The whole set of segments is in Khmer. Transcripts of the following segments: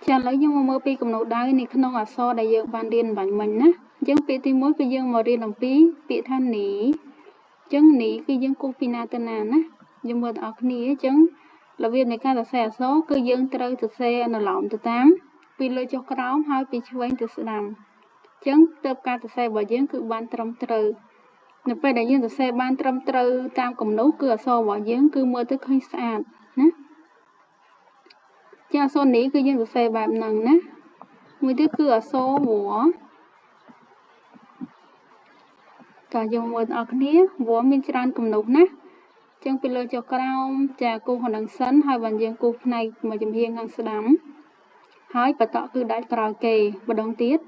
ចាឥឡូវយើងមកមើលពីកំណត់ដៅនេះក្នុងអក្សរដែលយើងបានរៀនបាញ់មិញណាអញ្ចឹងពាក្យទី1គឺយើងមករៀនអំពីពាក្យថានីអញ្ចឹងនីគឺយើងគូសពីណាទៅណាណាយើងមើលទាំងអស់គ្នាអញ្ចឹងរបៀបនៃការសរសេរអក្សរគឺយើងត្រូវសរសេរនៅឡោមទៅតាមពីលើចុះក្រោមហើយពីឆ្វេងទៅស្ដាំអញ្ចឹងទើបការសរសេររបស់យើងគឺបានត្រឹមត្រូវនៅពេលដែលយើងសរសេរបានត្រឹមត្រូវតាមគំនូសគឺអក្សររបស់យើងគឺមើលទៅឃើញស្អាតណាចាអក្សរនេះគឺយើងសរសេរបែបហ្នឹងណាមួយទៀតគឺអក្សរវតើយើងមើលទាំងអស់គ្នាវមានច្រើនគំនូសណាអញ្ចឹងពីលើចុះក្រោមចាគូសខាងនឹងសិនហើយបានយើងគូសផ្នែកមួយចំហៀងខាងស្ដាំហើយបន្តគឺដាច់ក្រោយគេម្ដងទៀត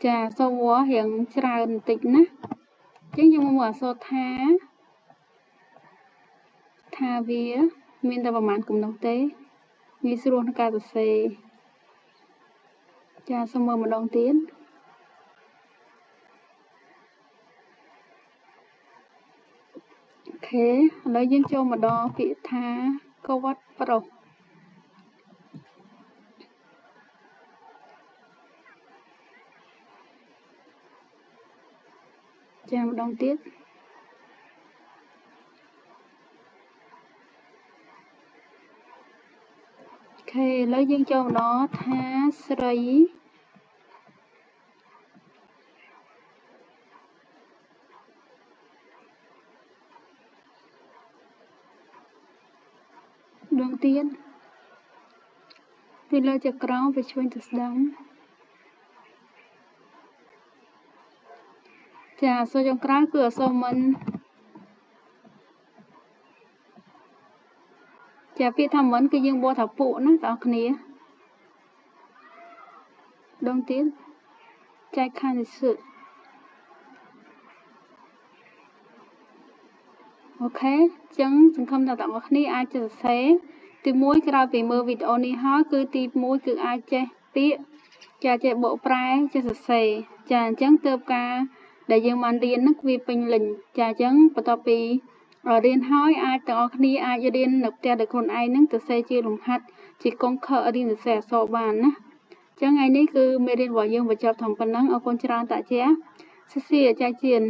ចាអក្សរវរៀងច្រើនបន្តិចណាអញ្ចឹងយើងមកមើលអក្សរថាវាមានតែប្រហែលគំនូសទេងាយស្រួលក្នុងការសរសេរចាសូមមើលម្ដងទៀតអូខេឥឡូវយើងចូលមកដល់ពាក្យថាកវត្តប្រុសចាម្ដងទៀតអូខេឥឡូវយើងចូលមកដល់ថាស្រីដងទៀតពីលើចុះក្រោមពីឆ្វេងទៅស្ដាំចាអក្សរចុងក្រោយគឺអក្សរមិនចាពាក្យថាមិនគឺយើងបកថាពួកណាបងប្អូនគ្នាដងទៀតចែកខាងនេះសឹកអូខេអញ្ចឹងសង្ឃឹមថាបងប្អូនគ្នាអាចសរសេរទី1ក្រោយពីមើលវីដេអូនេះហើយគឺទី1គឺអាចចេះពាក្យចាចេះបកប្រែចេះសរសេរចាអញ្ចឹងទើបការដែលយើងបានរៀនហ្នឹងវាពេញលេញចាអញ្ចឹងបន្ទាប់ពីរៀនហើយអាចទាំងអស់គ្នាអាចរៀននៅផ្ទះដោយខ្លួនឯងហ្នឹងទៅសេជាលំហាត់ជាកុងខរៀនសរសេរអក្សរបានណាអញ្ចឹងថ្ងៃនេះគឺមេរៀនរបស់យើងបញ្ចប់ត្រឹមប៉ុណ្ណឹងអរគុណច្រើនតាជាសួស្តីអាចារ្យជៀន